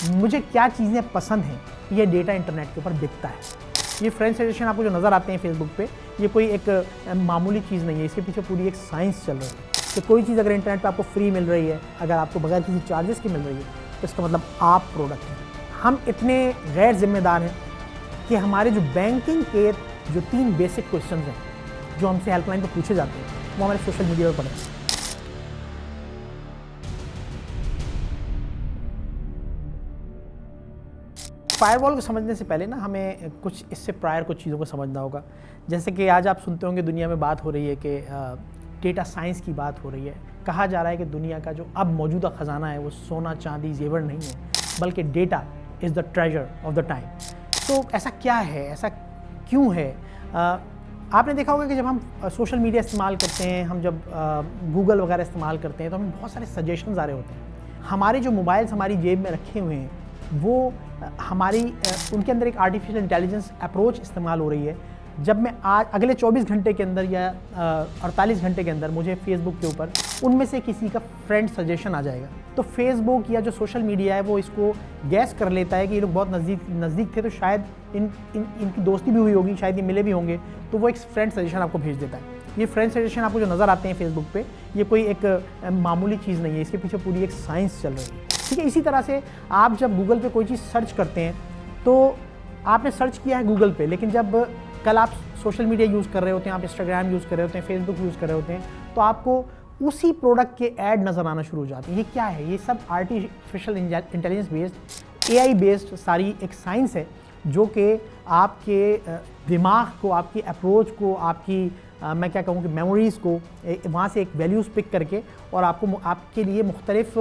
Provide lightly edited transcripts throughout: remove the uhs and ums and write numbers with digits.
मुझे क्या चीज़ें पसंद हैं, ये डेटा इंटरनेट के ऊपर बिकता है। ये फ्रेंड सजेशन आपको जो नज़र आते हैं फेसबुक पे, ये कोई एक मामूली चीज़ नहीं है, इसके पीछे पूरी एक साइंस चल रही है। तो कोई चीज़ अगर इंटरनेट पे आपको फ्री मिल रही है, अगर आपको बगैर किसी चार्जेस की मिल रही है, तो इसका मतलब आप प्रोडक्ट हैं। हम इतने गैर जिम्मेदार हैं कि हमारे जो बैंकिंग के जो 3 बेसिक क्वेश्चन हैं जो हमसे हेल्पलाइन पर पूछे जाते हैं, वो हमारे सोशल मीडिया पर पड़े हैं। फायरवॉल को समझने से पहले ना हमें कुछ इससे प्रायर कुछ चीज़ों को समझना होगा। जैसे कि आज आप सुनते होंगे दुनिया में बात हो रही है कि डेटा साइंस की बात हो रही है। कहा जा रहा है कि दुनिया का जो अब मौजूदा ख़जाना है वो सोना चांदी जेवर नहीं है, बल्कि data is the treasure of the time. तो ऐसा क्या है, ऐसा क्यों है? आपने देखा होगा कि जब हम सोशल मीडिया इस्तेमाल करते हैं, हम जब गूगल वगैरह इस्तेमाल करते हैं, तो हमें बहुत सारे सजेशंस आ रहे होते हैं। हमारे जो मोबाइल्स हमारी जेब में रखे हुए हैं वो उनके अंदर एक आर्टिफिशियल इंटेलिजेंस अप्रोच इस्तेमाल हो रही है। जब मैं आज अगले 24 घंटे के अंदर या 48 घंटे के अंदर मुझे फेसबुक के ऊपर उनमें से किसी का फ्रेंड सजेशन आ जाएगा, तो फेसबुक या जो सोशल मीडिया है वो इसको गैस कर लेता है कि ये लोग बहुत नज़दीक थे, तो शायद इनकी दोस्ती भी हुई होगी, शायद ये मिले भी होंगे, तो वो एक फ्रेंड सजेशन आपको भेज देता है। ये फ्रेंड सजेशन आपको जो नज़र आते हैं फेसबुक पे, ये कोई एक मामूली चीज़ नहीं है, इसके पीछे पूरी एक साइंस चल रही है। ठीक है, इसी तरह से आप जब गूगल पे कोई चीज़ सर्च करते हैं, तो आपने सर्च किया है गूगल पे, लेकिन जब कल आप सोशल मीडिया यूज़ कर रहे होते हैं, आप इंस्टाग्राम यूज़ कर रहे होते हैं, फेसबुक यूज़ कर रहे होते हैं, तो आपको उसी प्रोडक्ट के ऐड नज़र आना शुरू हो जाते हैं। ये क्या है? ये सब artificial intelligence based, AI based सारी एक साइंस है जो कि आपके दिमाग को, आपकी अप्रोच को, आपकी मैं क्या कहूँ कि मेमोरीज़ को वहाँ से एक वैल्यूज़ पिक करके और आपके लिए मुख्तलिफ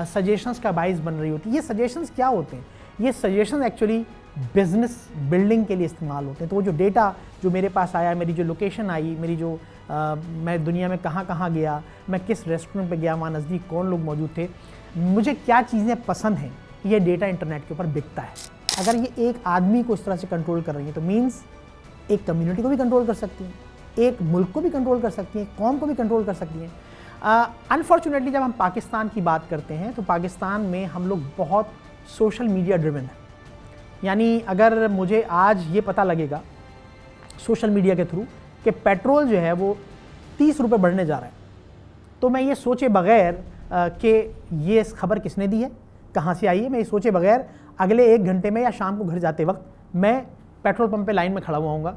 सजेशंस का बाइस बन रही होती है। ये सजेशंस क्या होते हैं? ये सजेशंस एक्चुअली बिजनेस बिल्डिंग के लिए इस्तेमाल होते हैं। तो वो जो डेटा जो मेरे पास आया, मेरी जो लोकेशन आई, मेरी जो मैं दुनिया में कहाँ गया, मैं किस रेस्टोरेंट पे गया, वहाँ नज़दीक कौन लोग मौजूद थे, मुझे क्या चीज़ें पसंद हैं, ये डेटा इंटरनेट के ऊपर बिकता है। अगर ये एक आदमी को इस तरह से कंट्रोल कर रही है, तो मीन्स एक कम्युनिटी को भी कंट्रोल कर सकती हैं, एक मुल्क को भी कंट्रोल कर सकती हैं, कौम को भी कंट्रोल कर सकती हैं। अनफॉर्चुनेटली जब हम पाकिस्तान की बात करते हैं, तो पाकिस्तान में हम लोग बहुत सोशल मीडिया ड्रिवन हैं। यानी अगर मुझे आज ये पता लगेगा सोशल मीडिया के थ्रू कि पेट्रोल जो है वो 30 रुपये बढ़ने जा रहा है, तो मैं ये सोचे बगैर कि ये खबर किसने दी है, कहाँ से आई है, मैं ये सोचे बगैर अगले 1 घंटे में या शाम को घर जाते वक्त मैं पेट्रोल पंप पे लाइन में खड़ा हुआ हूँगा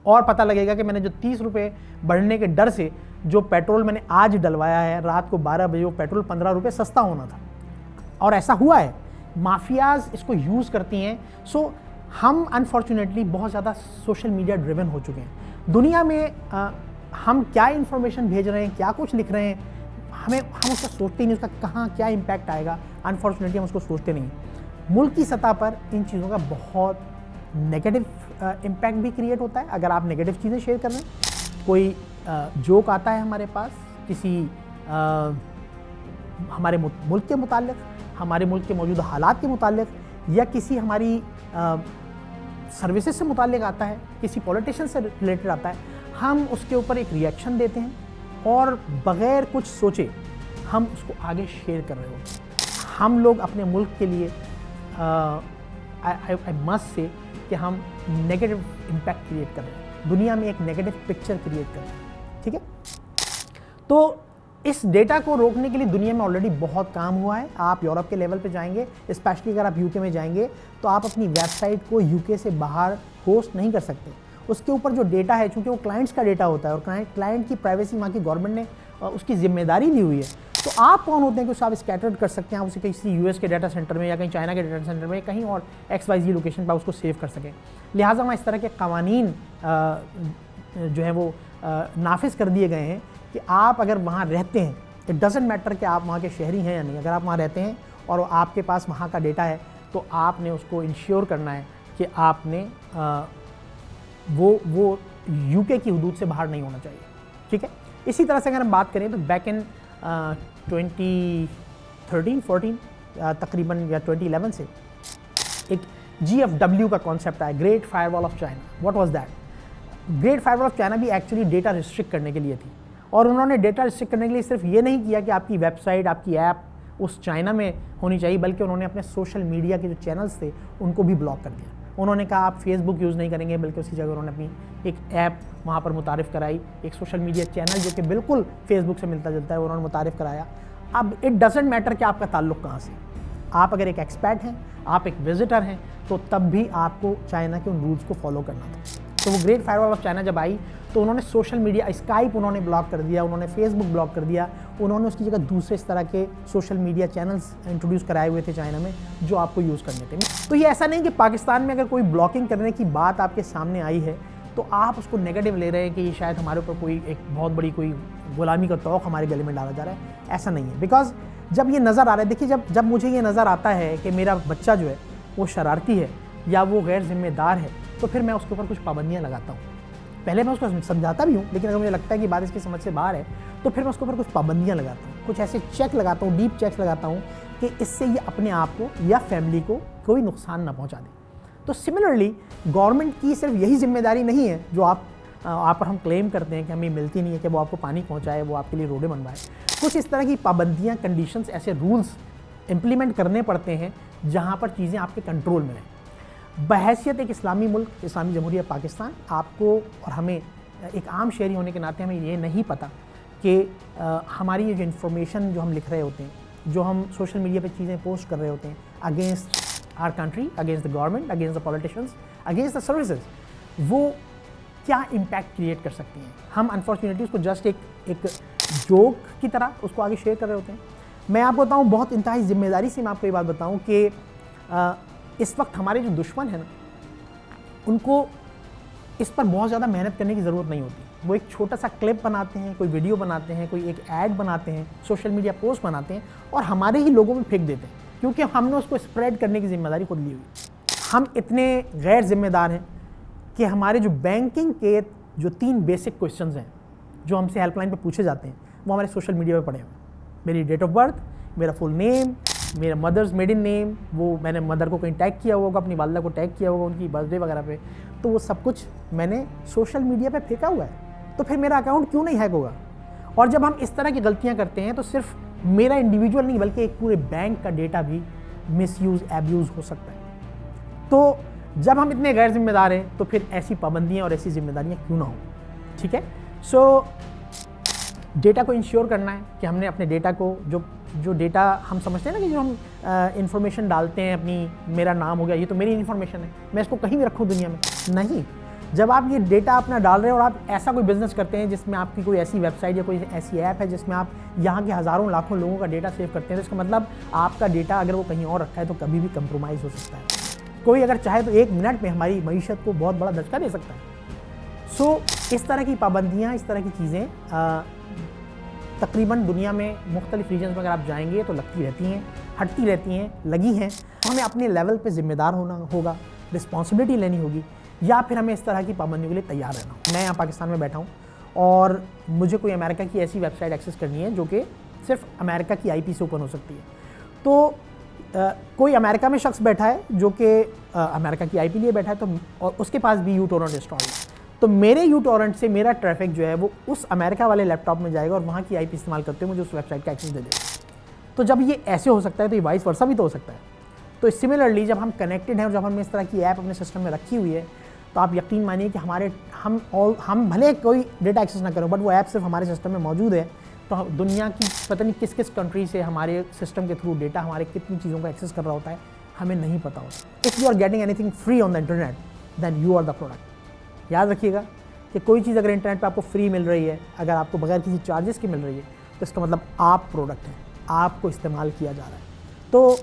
और पता लगेगा कि मैंने जो 30 रुपये बढ़ने के डर से जो पेट्रोल मैंने आज डलवाया है, रात को 12 बजे वो पेट्रोल 15 रुपये सस्ता होना था। और ऐसा हुआ है, माफियाज़ इसको यूज़ करती हैं। सो हम अनफॉर्चुनेटली बहुत ज़्यादा सोशल मीडिया ड्रिवन हो चुके हैं। दुनिया में हम क्या इन्फॉर्मेशन भेज रहे हैं, क्या कुछ लिख रहे हैं, हम उसका सोचते ही नहीं, उसका कहाँ क्या इम्पैक्ट आएगा, अनफॉर्चुनेटली हम उसको सोचते नहीं। मुल्क की सतह पर इन चीज़ों का बहुत नेगेटिव इम्पैक्ट भी क्रिएट होता है। अगर आप नेगेटिव चीज़ें शेयर कर रहे हैं, कोई जोक आता है हमारे पास किसी हमारे मुल्क के मुताल्लिक़, हमारे मुल्क के मौजूदा हालात के मुताल्लिक़, या किसी हमारी सर्विसेज से मुताल्लिक़ आता है, किसी पॉलिटिशियन से रिलेटेड आता है, हम उसके ऊपर एक रिएक्शन देते हैं और बग़ैर कुछ सोचे हम उसको आगे शेयर कर रहे होते हैं। हम लोग अपने मुल्क के लिए आई मस्ट से कि हम नेगेटिव इम्पैक्ट क्रिएट कर रहे हैं, दुनिया में एक नेगेटिव पिक्चर क्रिएट कर रहे हैं। ठीक है, तो इस डेटा को रोकने के लिए दुनिया में ऑलरेडी बहुत काम हुआ है। आप यूरोप के लेवल पे जाएंगे, स्पेशली अगर आप यूके में जाएंगे, तो आप अपनी वेबसाइट को यूके से बाहर होस्ट नहीं कर सकते। उसके ऊपर जो डेटा है, चूँकि वो क्लाइंट्स का डेटा होता है और क्लाइंट की प्राइवेसी वहाँ की गवर्नमेंट ने उसकी जिम्मेदारी ली हुई है, तो आप कौन होते हैं कि उसे आप स्कैटर्ड कर सकते हैं, आप उसे किसी US के डाटा सेंटर में या कहीं चाइना के डाटा सेंटर में, कहीं और XYZ लोकेशन पर उसको सेव कर सकें। लिहाजा वहाँ इस तरह के कवानीन जो है वो नाफिज कर दिए गए हैं कि आप अगर वहाँ रहते हैं, इट डजेंट मैटर कि आप वहाँ के शहरी हैं या नहीं, अगर आप वहाँ रहते हैं और आपके पास वहाँ का डेटा है, तो आपने उसको इंश्योर करना है कि आपने वो UK की हदूद से बाहर नहीं होना चाहिए। ठीक है, इसी तरह से अगर हम बात करें तो बैक इन 2013-14 तकरीबन या 2011 से एक GFW का कॉन्सेप्ट आया, great firewall of China. What was that? Great firewall of China भी एक्चुअली डेटा रिस्ट्रिक्ट करने के लिए थी, और उन्होंने डेटा रिस्ट्रिक्ट करने के लिए सिर्फ ये नहीं किया कि आपकी वेबसाइट, आपकी ऐप उस चाइना में होनी चाहिए, बल्कि उन्होंने अपने सोशल मीडिया के जो चैनल्स थे उनको भी ब्लॉक कर दिया। उन्होंने कहा आप फेसबुक यूज़ नहीं करेंगे, बल्कि उसकी जगह उन्होंने अपनी एक ऐप वहाँ पर मुतारिफ़ कराई, एक सोशल मीडिया चैनल जो कि बिल्कुल फेसबुक से मिलता जुलता है उन्होंने मुतारिफ़ कराया। अब इट डजेंट मैटर कि आपका ताल्लुक़ कहाँ से, आप अगर एक एक्सपैट हैं, आप एक विजिटर हैं, तो तब भी आपको चाइना के उन रूल्स को फॉलो करना था। तो वो ग्रेट फायरवॉल ऑफ चाइना जब आई तो उन्होंने सोशल मीडिया, स्काइप उन्होंने ब्लॉक कर दिया, उन्होंने फेसबुक ब्लॉक कर दिया, उन्होंने उसकी जगह दूसरे इस तरह के सोशल मीडिया चैनल्स इंट्रोड्यूस कराए हुए थे चाइना में जो आपको यूज़ करने थे। तो ये ऐसा नहीं कि पाकिस्तान में अगर कोई ब्लॉकिंग करने की बात आपके सामने आई है तो आप उसको नेगेटिव ले रहे हैं कि ये शायद हमारे ऊपर कोई एक बहुत बड़ी कोई गुलामी का तौक हमारे गले में डाला जा रहा है। ऐसा नहीं है, बिकॉज जब ये नज़र आ रहा है, देखिए जब मुझे ये नज़र आता है कि मेरा बच्चा जो है वो शरारती है या वो गैर जिम्मेदार है, तो फिर मैं उसके ऊपर कुछ पाबंदियाँ लगाता हूँ। पहले मैं उसको समझाता भी हूँ, लेकिन अगर मुझे लगता है कि बात इसकी समझ से बाहर है तो फिर मैं उसके ऊपर कुछ पाबंदियाँ लगाता हूँ, कुछ ऐसे चेक लगाता हूँ, डीप चेक्स लगाता हूँ कि इससे ये अपने आप को या फैमिली को कोई नुकसान ना पहुँचा दे। तो सिमिलरली गवर्नमेंट की सिर्फ यही जिम्मेदारी नहीं है जो आप पर हम क्लेम करते हैं कि हमें मिलती नहीं है कि वो आपको पानी पहुँचाए, वो आपके लिए रोडें बनवाए। कुछ इस तरह की पाबंदियाँ, कंडीशंस, ऐसे रूल्स इम्प्लीमेंट करने पड़ते हैं जहाँ पर चीज़ें आपके कंट्रोल में रहें। बहैसियत एक इस्लामी मुल्क, इस्लामी जमहूरिया पाकिस्तान, आपको और हमें एक आम शहरी होने के नाते हमें ये नहीं पता कि हमारी ये जो इन्फॉर्मेशन जो हम लिख रहे होते हैं, जो हम सोशल मीडिया पे चीज़ें पोस्ट कर रहे होते हैं against our country, against the government, against the politicians, against the services, वो क्या इम्पैक्ट क्रिएट कर सकती हैं। हम अनफॉर्चुनेटली उसको जस्ट एक जोक की तरह उसको आगे शेयर कर रहे होते हैं। मैं आपको बताऊँ, बहुत इंतहाई जिम्मेदारी से मैं आपको ये बात बताऊँ कि इस वक्त हमारे जो दुश्मन हैं ना, उनको इस पर बहुत ज़्यादा मेहनत करने की ज़रूरत नहीं होती। वो एक छोटा सा क्लिप बनाते हैं, कोई वीडियो बनाते हैं, कोई एक ऐड बनाते हैं, सोशल मीडिया पोस्ट बनाते हैं और हमारे ही लोगों में फेंक देते हैं, क्योंकि हमने उसको स्प्रेड करने की जिम्मेदारी खुद ली हुई। हम इतने गैर जिम्मेदार हैं कि हमारे जो बैंकिंग के जो 3 बेसिक क्वेश्चंस हैं जो हमसे हेल्पलाइन पर पूछे जाते हैं, वो हमारे सोशल मीडिया पर पड़े हुए हैं। मेरी डेट ऑफ बर्थ, मेरा फुल नेम, मेरा मदर्स मेडिन नेम, वो मैंने मदर को कहीं टैग किया होगा, अपनी वालदा को टैग किया होगा उनकी बर्थडे वगैरह पे, तो वो सब कुछ मैंने सोशल मीडिया पे फेंका हुआ है। तो फिर मेरा अकाउंट क्यों नहीं हैक होगा? और जब हम इस तरह की गलतियां करते हैं तो सिर्फ मेरा इंडिविजुअल नहीं बल्कि एक पूरे बैंक का डेटा भी मिसयूज़, एब्यूज़ हो सकता है। तो जब हम इतने गैर जिम्मेदार हैं तो फिर ऐसी पाबंदियाँ और ऐसी जिम्मेदारियाँ क्यों ना हो? ठीक है, सो डेटा को इंश्योर करना है कि हमने अपने डेटा को, जो डेटा हम समझते हैं ना कि जो हम इंफॉर्मेशन डालते हैं अपनी, मेरा नाम हो गया, ये तो मेरी इन्फॉर्मेशन है, मैं इसको कहीं भी रखूँ दुनिया में, नहीं। जब आप ये डेटा अपना डाल रहे हैं और आप ऐसा कोई बिजनेस करते हैं जिसमें आपकी कोई ऐसी वेबसाइट या कोई ऐसी ऐप है जिसमें आप यहाँ के हज़ारों लाखों लोगों का डेटा सेव करते हैं, तो इसका मतलब आपका डेटा अगर वो कहीं और रखा है तो कभी भी कंप्रोमाइज़ हो सकता है। कोई अगर चाहे तो 1 मिनट में हमारी मईशत को बहुत बड़ा धक्का दे सकता है। सो इस तरह की पाबंदियाँ, इस तरह की चीज़ें तकरीबन दुनिया में मुख्तलिफ रीजन्स में अगर आप जाएंगे तो लगती रहती हैं, हटती रहती हैं, लगी हैं। तो हमें अपने लेवल पे ज़िम्मेदार होना होगा, रिस्पॉन्सिबिलिटी लेनी होगी, या फिर हमें इस तरह की पाबंदियों के लिए तैयार रहना हो। मैं यहाँ पाकिस्तान में बैठा हूँ और मुझे कोई अमेरिका की ऐसी वेबसाइट एक्सेस करनी है जो कि सिर्फ अमेरिका की IP से ओपन हो सकती है। तो कोई अमेरिका में शख्स बैठा है जो कि अमेरिका की IP लिए बैठा है, तो और उसके पास भी यूटोरेंट इंस्टॉल है, तो मेरे यूटोरेंट से मेरा ट्रैफिक जो है वो उस अमेरिका वाले लैपटॉप में जाएगा और वहाँ की IP इस्तेमाल करते हुए मुझे उस वेबसाइट का एक्सेस दे देगा। तो जब ये ऐसे हो सकता है तो ये वाइस वर्सा भी तो हो सकता है। तो सिमिलरली जब हम कनेक्टेड हैं और जब हमने इस तरह की ऐप अपने सिस्टम में रखी हुई है, तो आप यकीन मानिए कि हम भले कोई डेटा एक्सेस ना करें, बट वो ऐप सिर्फ हमारे सिस्टम में मौजूद है, तो दुनिया की पता नहीं किस किस कंट्री से हमारे सिस्टम के थ्रू डेटा हमारे कितनी चीज़ों का एक्सेस कर रहा होता है, हमें नहीं पता होता। If you are getting anything free on the internet then you are the product. याद रखिएगा कि कोई चीज़ अगर इंटरनेट पे आपको फ्री मिल रही है, अगर आपको बगैर किसी चार्जेस की मिल रही है, तो इसका मतलब आप प्रोडक्ट हैं, आपको इस्तेमाल किया जा रहा है। तो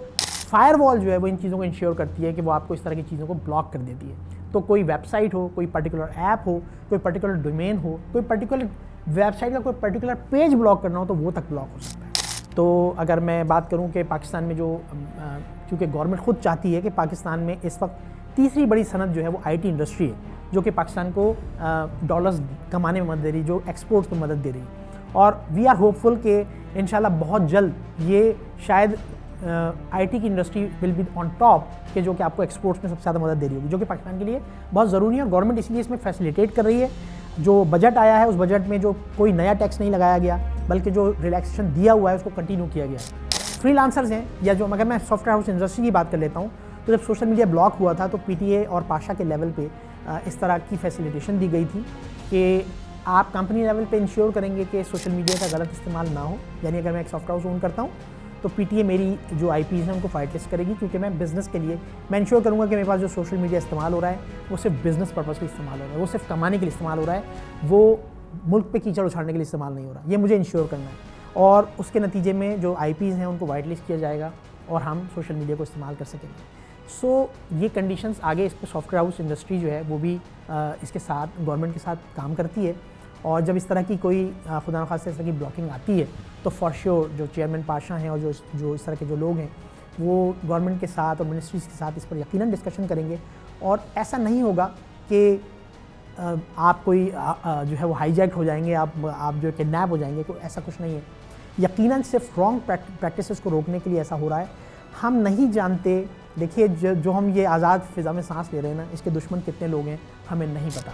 फायरवॉल जो है वो इन चीज़ों को इंश्योर करती है कि वो आपको इस तरह की चीज़ों को ब्लॉक कर देती है। तो कोई वेबसाइट हो, कोई पर्टिकुलर ऐप हो, कोई पर्टिकुलर डोमेन हो, कोई पर्टिकुलर वेबसाइट का कोई पर्टिकुलर पेज ब्लॉक करना हो, तो वो तक ब्लॉक हो सकता है। तो अगर मैं बात करूँ कि पाकिस्तान में जो क्योंकि गवर्नमेंट खुद चाहती है कि पाकिस्तान में इस वक्त तीसरी बड़ी सनत जो है वो IT इंडस्ट्री है, जो कि पाकिस्तान को डॉलर्स कमाने में मदद दे रही, जो एक्सपोर्ट्स में मदद दे रही। और वी आर होपफुल कि इंशाल्लाह बहुत जल्द ये शायद IT की industry will be on top के, जो कि आपको एक्सपोर्ट्स में सबसे ज़्यादा मदद दे रही होगी, जो कि पाकिस्तान के लिए बहुत ज़रूरी है। और गवर्नमेंट इसलिए इसमें फैसिलिटेट कर रही है। जो बजट आया है उस बजट में जो कोई नया टैक्स नहीं लगाया गया, बल्कि जो रिलैक्सेशन दिया हुआ है उसको कंटिन्यू किया गया है। फ्रीलांसर्स हैं या जो, अगर मैं सॉफ्टवेयर हाउस इंडस्ट्री की बात कर लेता हूँ, तो जब सोशल मीडिया ब्लॉक हुआ था तो पीटीए और पाशा के लेवल पे इस तरह की फैसिलिटेशन दी गई थी कि आप कंपनी लेवल पे इंश्योर करेंगे कि सोशल मीडिया का गलत इस्तेमाल ना हो। यानी अगर मैं एक सॉफ्टवेयर हाउस ओन करता हूँ तो पीटीए मेरी जो आईपीज़ हैं उनको फाइट लिस्ट करेगी, क्योंकि मैं बिज़नेस के लिए मैं इंश्योर करूँगा कि मेरे पास जो सोशल मीडिया इस्तेमाल हो रहा है वो सिर्फ बिज़नेस पर्पज़ के इस्तेमाल हो रहा है, वो सिर्फ कमाने के लिए इस्तेमाल हो रहा है, वो मुल्क पे कीचड़ उछाड़ने के लिए इस्तेमाल नहीं हो रहा। ये मुझे इंश्योर करना है और उसके नतीजे में जो आईपीज़ हैं उनको वाइट लिस्ट किया जाएगा और हम सोशल मीडिया को इस्तेमाल कर सकेंगे। सो ये कंडीशंस आगे इस पर सॉफ्टवेयर हाउस इंडस्ट्री जो है वो भी इसके साथ गवर्नमेंट के साथ काम करती है। और जब इस तरह की कोई खुदा न खास्ता इस तरह की ब्लॉकिंग आती है तो फॉर श्योर जो चेयरमैन पाशा हैं और जो इस तरह के जो लोग हैं वो गवर्नमेंट के साथ और मिनिस्ट्रीज़ के साथ इस पर यकीनन डिस्कशन करेंगे। और ऐसा नहीं होगा कि आप कोई जो है वो हाईजैक हो जाएंगे, आप जो किडनैप हो जाएंगे, तो ऐसा कुछ नहीं है। यकीनन सिर्फ रॉन्ग प्रैक्टिसेस को रोकने के लिए ऐसा हो रहा है। हम नहीं जानते, देखिए जो हम ये आज़ाद फ़िज़ा में सांस ले रहे हैं ना, इसके दुश्मन कितने लोग हैं हमें नहीं पता।